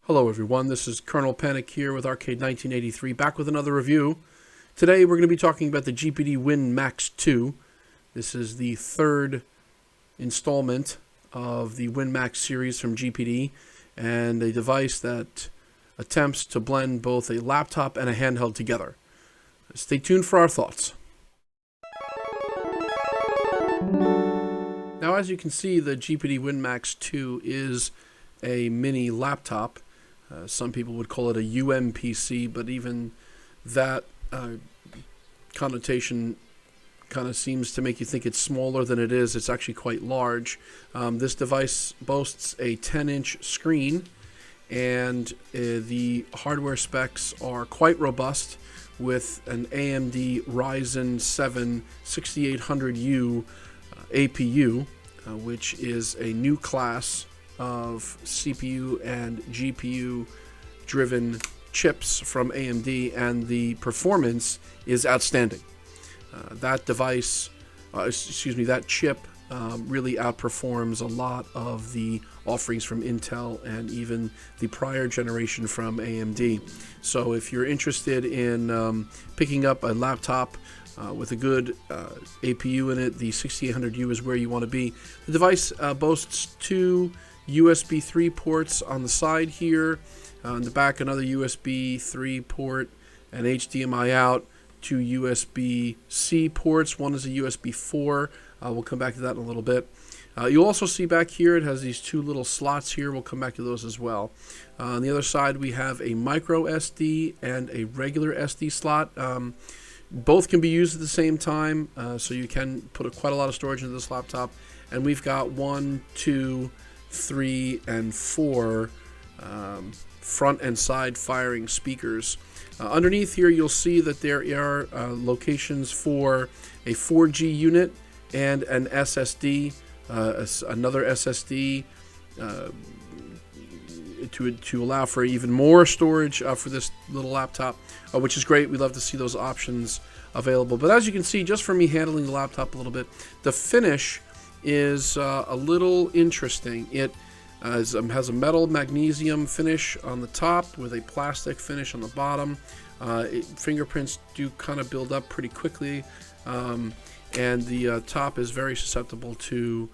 Hello everyone, this is Colonel Panic here with Arcade 1983, back with another review. Today we're going to be talking about the GPD Win Max 2. This is the third installment of the Win Max series from GPD, and a device that attempts to blend both a laptop and a handheld together. Stay tuned for our thoughts. Now, as you can see, the GPD Win Max 2 is a mini laptop. Some people would call it a UMPC, but even that connotation kind of seems to make you think it's smaller than it is. It's actually quite large. This device boasts a 10-inch screen, and the hardware specs are quite robust with an AMD Ryzen 7 6800U APU, which is a new class of CPU and GPU driven chips from AMD, and the performance is outstanding. That chip really outperforms a lot of the offerings from Intel and even the prior generation from AMD. So if you're interested in picking up a laptop with a good APU in it, the 6800U is where you want to be. The device boasts two USB 3 ports on the side here. On the back, another USB 3 port, and HDMI out, two USB-C ports. One is a USB 4. We'll come back to that in a little bit. You'll also see back here it has these two little slots here. We'll come back to those as well. On the other side, we have a micro SD and a regular SD slot. Both can be used at the same time, so you can put quite a lot of storage into this laptop. And we've got 1, 2, 3, and 4 front and side firing speakers. Underneath here, you'll see that there are locations for a 4G unit and an SSD, another SSD to allow for even more storage for this little laptop, which is great. We love to see those options available. But as you can see, just from me handling the laptop a little bit, the finish is a little interesting. It has a metal magnesium finish on the top with a plastic finish on the bottom. Fingerprints do kind of build up pretty quickly, and the top is very susceptible to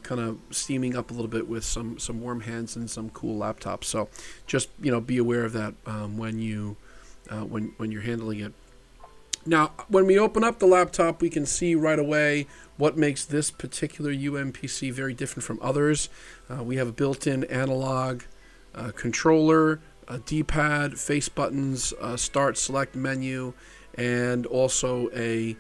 kind of steaming up a little bit with some warm hands and some cool laptops. So just be aware of that when you're handling it. Now, when we open up the laptop, we can see right away what makes this particular UMPC very different from others. We have a built-in analog controller, a D-pad, face buttons, start, select menu, and also a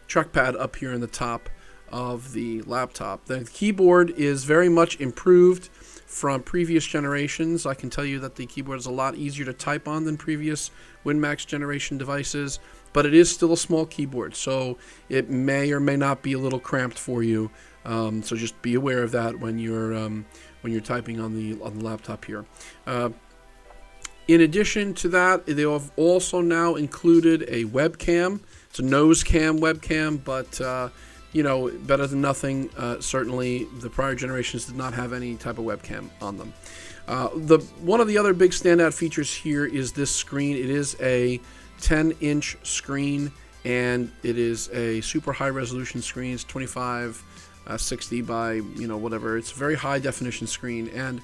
trackpad up here in the top of the laptop. The keyboard is very much improved from previous generations. I can tell you that the keyboard is a lot easier to type on than previous WinMax generation devices, but it is still a small keyboard, so it may or may not be a little cramped for you. So just be aware of that when you're typing on the laptop here. In addition to that, they have also now included a webcam. It's a nose cam webcam, but better than nothing. Certainly, the prior generations did not have any type of webcam on them. One of the other big standout features here is this screen. It is a 10-inch screen, and it is a super high resolution screen. It's 2560 by whatever. It's a very high definition screen, and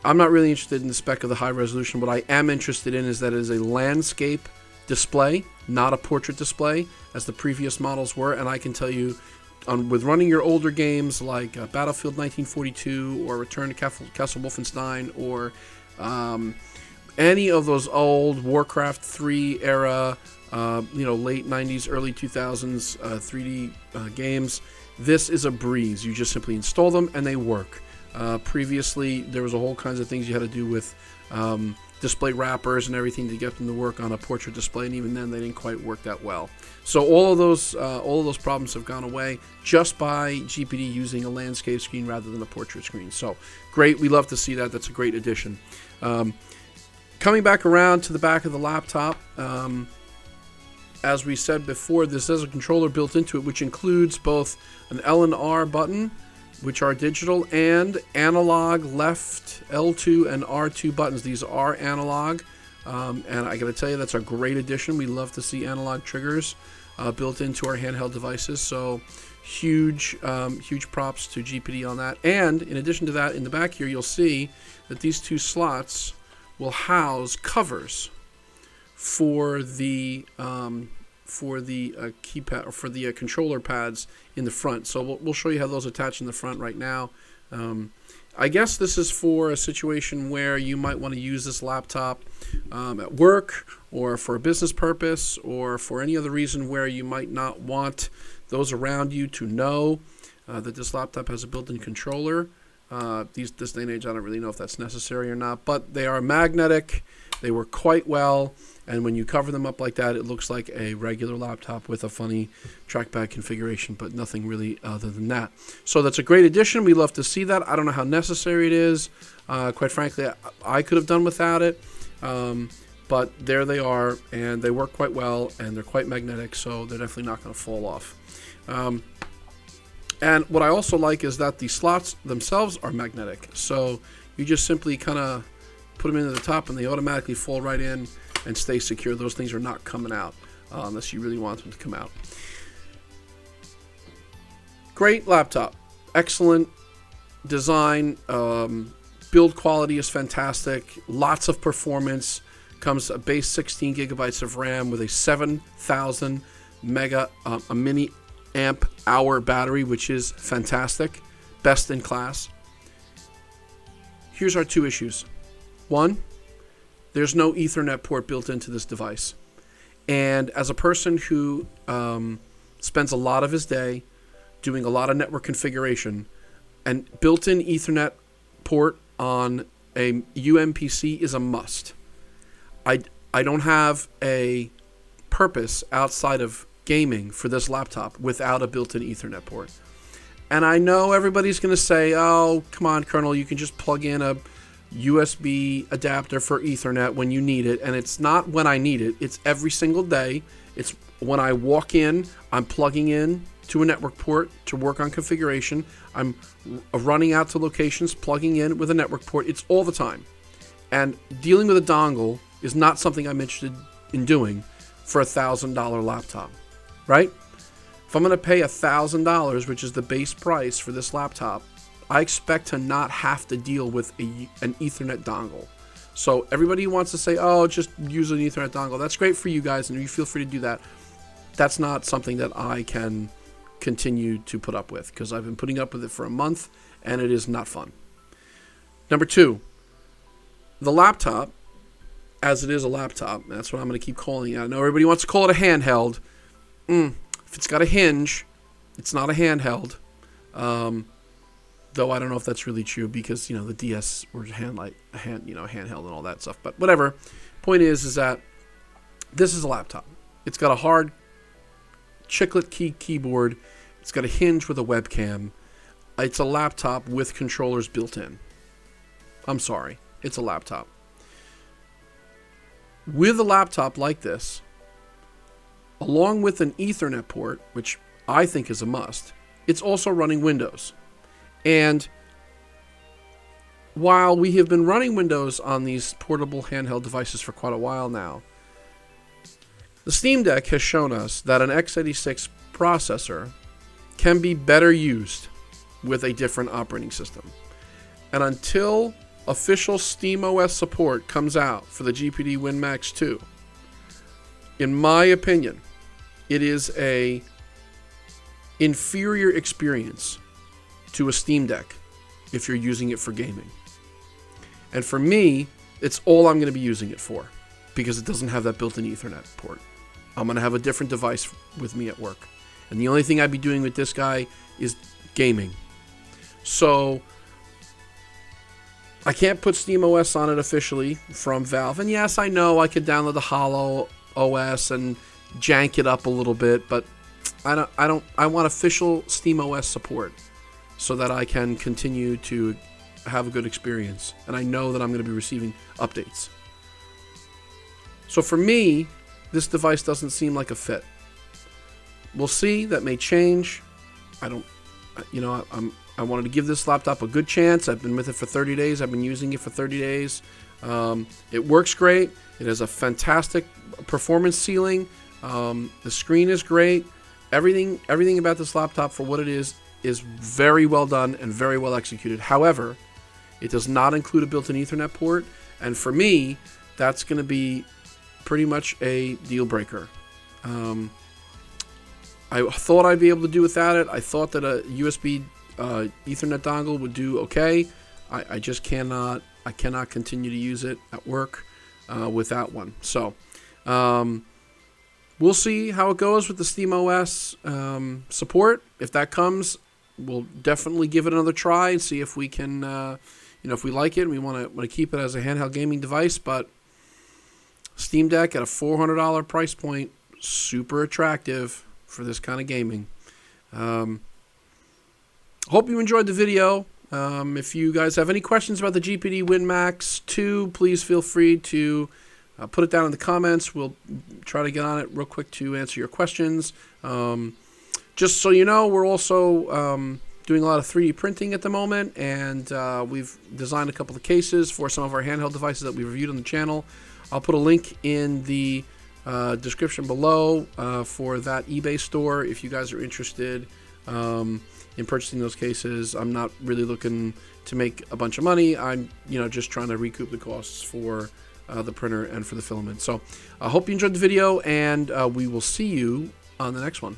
I'm not really interested in the spec of the high resolution. What I am interested in is that it is a landscape display, not a portrait display as the previous models were. And I can tell you, with running your older games like Battlefield 1942 or Return to Castle Wolfenstein or any of those old Warcraft 3 era, late 90s, early 2000s 3D games, this is a breeze. You just simply install them and they work. Previously, there was a whole kinds of things you had to do with display wrappers and everything to get them to work on a portrait display, and even then they didn't quite work that well. So all of those problems have gone away just by GPD using a landscape screen rather than a portrait screen. So great, we love to see that. That's a great addition. Coming back around to the back of the laptop, as we said before, this has a controller built into it, which includes both an L and R button which are digital, and analog left L2 and R2 buttons. These are analog, and I gotta tell you, that's a great addition. We love to see analog triggers built into our handheld devices, so huge props to GPD on that. And in addition to that, in the back here, you'll see that these two slots will house covers for the keypad, or for the controller pads in the front. So we'll show you how those attach in the front right now. I guess this is for a situation where you might want to use this laptop at work, or for a business purpose, or for any other reason where you might not want those around you to know that this laptop has a built-in controller. This day and age, I don't really know if that's necessary or not, but they are magnetic. They work quite well, and when you cover them up like that, it looks like a regular laptop with a funny trackpad configuration, but nothing really other than that. So that's a great addition. We love to see that. I don't know how necessary it is. Quite frankly, I could have done without it, but there they are, and they work quite well, and they're quite magnetic, so they're definitely not going to fall off. And what I also like is that the slots themselves are magnetic, so you just simply kind of put them into the top and they automatically fall right in and stay secure. Those things are not coming out unless you really want them to come out. Great laptop, excellent design, build quality is fantastic, lots of performance, comes a base 16 gigabytes of RAM with a 7,000 a mini amp hour battery, which is fantastic, best in class. Here's our two issues. One, there's no Ethernet port built into this device, and as a person who spends a lot of his day doing a lot of network configuration, and built-in Ethernet port on a UMPC is a must. I don't have a purpose outside of gaming for this laptop without a built-in Ethernet port. And I know everybody's going to say, oh, come on, Colonel, you can just plug in a USB adapter for Ethernet when you need it. And it's not when I need it. It's every single day. It's when I walk in, I'm plugging in to a network port to work on configuration. I'm running out to locations, plugging in with a network port. It's all the time. And dealing with a dongle is not something I'm interested in doing for a $1,000 laptop, right? If I'm going to pay $1,000, which is the base price for this laptop, I expect to not have to deal with an Ethernet dongle. So everybody who wants to say, oh, just use an Ethernet dongle, that's great for you guys, and you feel free to do that. That's not something that I can continue to put up with, because I've been putting up with it for a month, and it is not fun. Number two, the laptop, as it is a laptop, that's what I'm going to keep calling it. I know everybody wants to call it a handheld. If it's got a hinge, it's not a handheld. Though I don't know if that's really true, because the DS were handheld and all that stuff. But whatever. Point is that this is a laptop. It's got a hard chiclet keyboard. It's got a hinge with a webcam. It's a laptop with controllers built in. I'm sorry. It's a laptop. With a laptop like this, along with an Ethernet port, which I think is a must, it's also running Windows. And while we have been running Windows on these portable handheld devices for quite a while now, the Steam Deck has shown us that an x86 processor can be better used with a different operating system. And until official SteamOS support comes out for the GPD WinMax 2, in my opinion, it is a inferior experience to a Steam Deck if you're using it for gaming. And for me, it's all I'm going to be using it for, because it doesn't have that built-in Ethernet port. I'm going to have a different device with me at work. And the only thing I'd be doing with this guy is gaming. So I can't put SteamOS on it officially from Valve. And yes, I know I could download the Hollow OS and jank it up a little bit, but I want official SteamOS support so that I can continue to have a good experience. And I know that I'm going to be receiving updates. So for me, this device doesn't seem like a fit. We'll see. That may change. I'm I wanted to give this laptop a good chance. I've been with it for 30 days. I've been using it for 30 days. It works great. It has a fantastic performance ceiling. The screen is great. Everything about this laptop for what it is very well done and very well executed. However, it does not include a built-in Ethernet port, and for me, that's going to be pretty much a deal breaker. I thought I'd be able to do without it. I thought that a USB Ethernet dongle would do okay. I just cannot. I cannot continue to use it at work without one. So we'll see how it goes with the SteamOS support. If that comes, we'll definitely give it another try and see if we can, if we like it and we want to keep it as a handheld gaming device. But Steam Deck at a $400 price point, super attractive for this kind of gaming. Hope you enjoyed the video. If you guys have any questions about the GPD WinMax 2, please feel free to put it down in the comments. We'll try to get on it real quick to answer your questions. Just so you know, we're also doing a lot of 3D printing at the moment, and we've designed a couple of cases for some of our handheld devices that we reviewed on the channel. I'll put a link in the description below for that eBay store if you guys are interested in purchasing those cases. I'm not really looking to make a bunch of money. I'm just trying to recoup the costs for the printer and for the filament. So I hope you enjoyed the video, and we will see you on the next one.